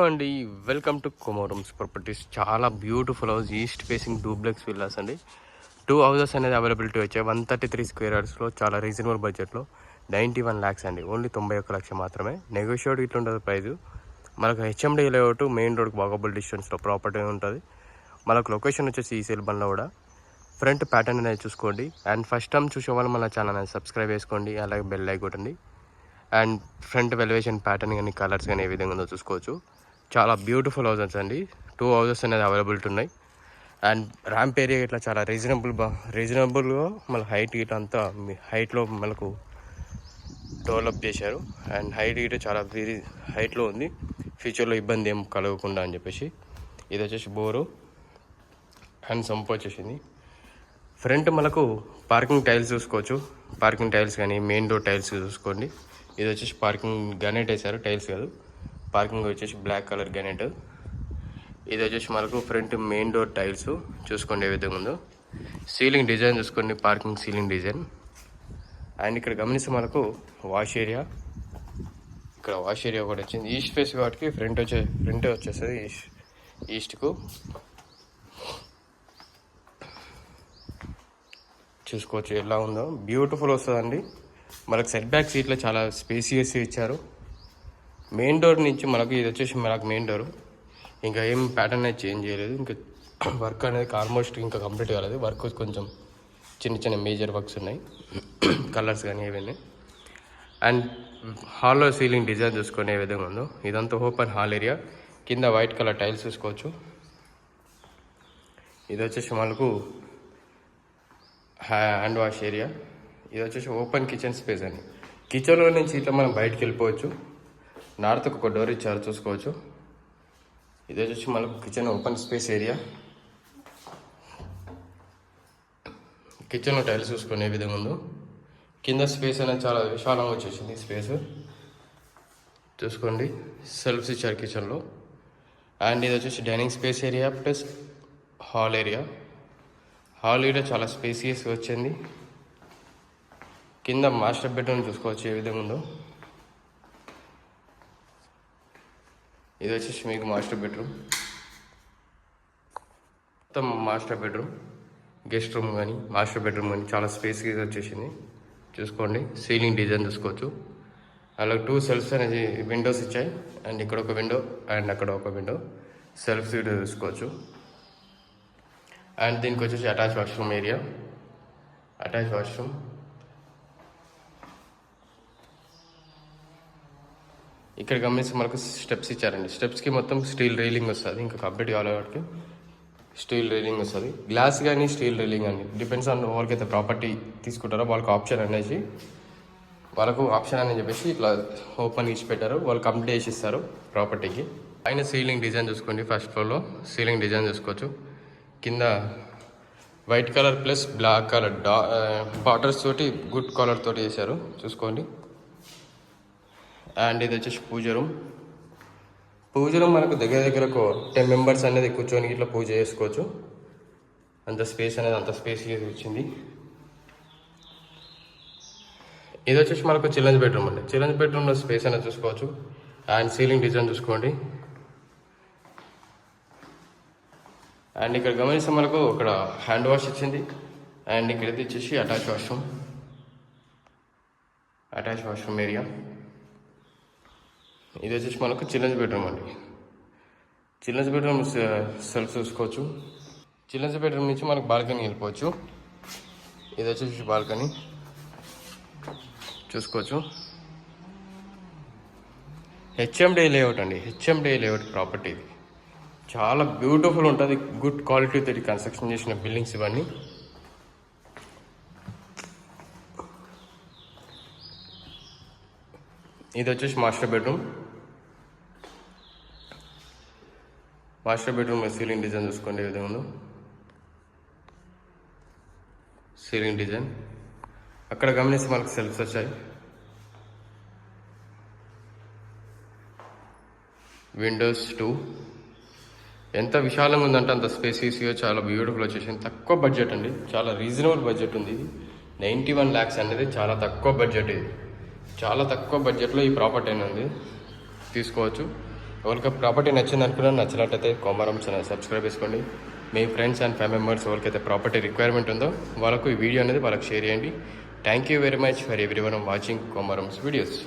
అండి welcome to కొమోరమ్స్ properties. చాలా beautiful house, east facing duplex villas అండి. 2 హౌసెస్ అనేది అవైలబిలిటీ వచ్చాయి. 133 స్క్వేర్ యార్డ్స్లో చాలా రీజనబుల్ బడ్జెట్లో 91 lakhs అండి. ఓన్లీ 91 లక్షలు మాత్రమే. నెగోషియేట్ ఇట్లా ఉంటుంది ప్రైజు. మనకు హెచ్ఎండి లేఅవుట్ మెయిన్ రోడ్కి వాకబుల్ డిస్టెన్స్లో ప్రాపర్టీ ఉంటుంది. మనకు లొకేషన్ వచ్చేసి ఈ సెల్బండ్లో కూడా. ఫ్రంట్ ప్యాటర్న్ అనేది చూసుకోండి. అండ్ ఫస్ట్ టైం చూసే వాళ్ళు మన ఛానల్ అనేది సబ్స్క్రైబ్ చేసుకోండి, అలాగే బెల్ ఐకాన్ కొట్టండి. అండ్ ఫ్రంట్ వెలివేషన్ ప్యాటర్న్ కానీ కలర్స్ కానీ ఏ విధంగా ఉందో చూసుకోవచ్చు. చాలా బ్యూటిఫుల్ హౌసెస్ అండి. 2 హౌసెస్ అనేది అవైలబిలిటీ ఉన్నాయి. అండ్ ర్యాంప్ ఏరియా ఇట్లా చాలా రీజనబుల్గా మన హైట్ ఇట్లా అంతా హైట్లో మనకు డెవలప్ చేశారు. అండ్ హైట్ ఇట్లా చాలా హైట్లో ఉంది. ఫ్యూచర్లో ఇబ్బంది ఏం కలగకుండా అని చెప్పేసి. ఇది వచ్చేసి బోరు అండ్ సంపు వచ్చేసింది. ఫ్రంట్ మనకు పార్కింగ్ టైల్స్ చూసుకోవచ్చు. పార్కింగ్ టైల్స్ కానీ మెయిన్ డోర్ టైల్స్ చూసుకోండి. ఇది వచ్చేసి పార్కింగ్ గ్రానైట్ వేసారు, టైల్స్ కాదు. పార్కింగ్ వచ్చేసి బ్లాక్ కలర్ గ్రానైట్. ఇది వచ్చేసి మనకు ఫ్రంట్ మెయిన్ డోర్ టైల్స్ చూసుకోండి ఏ విధంగా ఉందో. సీలింగ్ డిజైన్ చూసుకోండి, పార్కింగ్ సీలింగ్ డిజైన్. అండ్ ఇక్కడ గమనిస్తే మనకు వాష్ ఏరియా, ఇక్కడ వాష్ ఏరియా కూడా వచ్చింది. ఈస్ట్ ఫేస్ కాబట్టి ఫ్రంట్ వచ్చేస్తుంది ఈస్ట్కు. చూసుకోవచ్చు ఎలా ఉందో, బ్యూటిఫుల్ వస్తుందండి. మనకు సెట్ బ్యాక్ సీట్లో చాలా స్పేసియస్ ఇచ్చారు. మెయిన్ డోర్ నుంచి మనకు ఇది వచ్చేసి మనకు మెయిన్ డోర్. ఇంకా ఏం ప్యాటర్న్ అనేది చేంజ్ చేయలేదు. ఇంకా వర్క్ అనేది ఆల్మోస్ట్ ఇంకా కంప్లీట్ కాలేదు. వర్క్ కొంచెం చిన్న మేజర్ వర్క్స్ ఉన్నాయి, కలర్స్ కానీ ఏవన్నీ. అండ్ హాల్లో సీలింగ్ డిజైన్ చూసుకునే ఏ విధంగా ఉందో. ఇదంతా ఓపెన్ హాల్ ఏరియా. కింద వైట్ కలర్ టైల్స్ చూసుకోవచ్చు. ఇది వచ్చేసి మనకు హ్యాండ్ వాష్ ఏరియా. ఇది వచ్చేసి ఓపెన్ కిచెన్ స్పేస్ అని. కిచెన్లో నుంచి ఇట్లా మనం బయటకు వెళ్ళిపోవచ్చు. నార్త్కి ఒక డోర్ ఇచ్చారు చూసుకోవచ్చు. ఇది వచ్చేసి మనకు కిచెన్ ఓపెన్ స్పేస్ ఏరియా. కిచెన్లో టైల్స్ చూసుకునే విధంగా ఉందో. కింద స్పేస్ అనేది చాలా విశాలంగా వచ్చేసింది స్పేస్ చూసుకోండి. సెల్ఫ్స్ ఇచ్చారు కిచెన్లో. అండ్ ఇది వచ్చేసి dining space area plus hall area. Hall area చాలా స్పేసియస్గా వచ్చింది. కింద మాస్టర్ బెడ్రూమ్ చూసుకోవచ్చు ఏ విధంగా ఉందో. ఇది వచ్చేసి మీకు మాస్టర్ బెడ్రూమ్, మొత్తం మాస్టర్ బెడ్రూమ్, గెస్ట్ రూమ్ కానీ మాస్టర్ బెడ్రూమ్ కానీ చాలా స్పేస్గా వచ్చేసింది చూసుకోండి. సీలింగ్ డిజైన్ చూసుకోవచ్చు. అలా 2 సెల్ఫ్స్ అనేది విండోస్ ఇచ్చాయి. అండ్ ఇక్కడ ఒక విండో అండ్ అక్కడ ఒక విండో, సెల్ఫ్స్ చూసుకోవచ్చు. అండ్ దీనికి వచ్చేసి attach washroom area, attach washroom. ఇక్కడ గమనిస్తే మనకు స్టెప్స్ ఇచ్చారండి. స్టెప్స్కి మొత్తం స్టీల్ రైలింగ్ వస్తుంది. ఇంకా కంప్లీట్ కావాలి కాబట్టి స్టీల్ రైలింగ్ వస్తుంది. గ్లాస్ కానీ స్టీల్ రైలింగ్ కానీ డిపెండ్స్ ఆన్ వాళ్ళకైతే ప్రాపర్టీ తీసుకుంటారో వాళ్ళకి ఆప్షన్ అనేసి చెప్పేసి ఇట్లా ఓపెన్ ఇచ్చి పెట్టారు. వాళ్ళు కంప్లీట్ చేసి ఇస్తారు ప్రాపర్టీకి. పైన సీలింగ్ డిజైన్ చూసుకోండి. ఫస్ట్ ఫ్లోర్లో సీలింగ్ డిజైన్ చూసుకోవచ్చు. కింద white colour plus black colour borders తోటి గుడ్ కలర్ తోటి చేశారు చూసుకోండి. అండ్ ఇది వచ్చేసి పూజ రూమ్. మనకు దగ్గర ఒక 10 members అనేది కూర్చొని ఇట్లా పూజ చేసుకోవచ్చు. అంత స్పేస్ అనేది అంత స్పేస్ వచ్చింది. ఇది వచ్చేసి మనకు చిల్డ్రన్స్ బెడ్రూమ్ అండి. చిల్డ్రన్స్ బెడ్రూమ్లో స్పేస్ అనేది చూసుకోవచ్చు. అండ్ సీలింగ్ డిజైన్ చూసుకోండి. అండ్ ఇక్కడ గమనిస్తే మనకు ఇక్కడ హ్యాండ్ వాష్ ఇచ్చింది. అండ్ ఇక్కడైతే వచ్చేసి అటాచ్ వాష్రూమ్ ఏరియా. ఇది వచ్చేసి మనకు చిల్డ్రన్స్ బెడ్రూమ్ అండి. చిల్డ్రన్స్ బెడ్రూమ్ సెల్ఫ్ చూసుకోవచ్చు. చిల్డ్రన్స్ బెడ్రూమ్ నుంచి మనకు బాల్కనీ వెళ్ళిపోవచ్చు. ఇది వచ్చేసి బాల్కనీ చూసుకోవచ్చు. హెచ్ఎండి లేఅవుట్ అండి. హెచ్ఎండి లేఅవుట్ ప్రాపర్టీ ఇది. చాలా బ్యూటిఫుల్ ఉంటుంది. గుడ్ క్వాలిటీ తోటి కన్స్ట్రక్షన్ చేసిన బిల్డింగ్స్ ఇవన్నీ. ఇది వచ్చేసి మాస్టర్ బెడ్రూమ్. సీలింగ్ డిజైన్ చూసుకోండి ఏ విధంగా ఉందో. సీలింగ్ డిజైన్ అక్కడ గమనిస్తే మనకు సెల్ఫ్స్ వచ్చాయి. విండోస్ 2 ఎంత విశాలంగా ఉందంటే అంత స్పేసియస్గా చాలా బ్యూటిఫుల్ వచ్చేసింది. తక్కువ బడ్జెట్ అండి, చాలా రీజనబుల్ బడ్జెట్ ఉంది ఇది. 91 lakhs అనేది చాలా తక్కువ బడ్జెట్. ఇది చాలా తక్కువ బడ్జెట్లో ఈ ప్రాపర్టీ అనేది తీసుకోవచ్చు. ఎవరికి ప్రాపర్టీ నచ్చింది అనుకున్నా, నచ్చినట్టయితే కొమరం ఛానల్ సబ్స్క్రైబ్ చేసుకోండి. మీ ఫ్రెండ్స్ అండ్ ఫ్యామిలీ మెంబర్స్ ఎవరికైతే ప్రాపర్టీ రిక్వైర్మెంట్ ఉందో వాళ్ళకు ఈ వీడియో అనేది వాళ్ళకి షేర్ చేయండి. Thank you very much for every one watching Komaram's videos.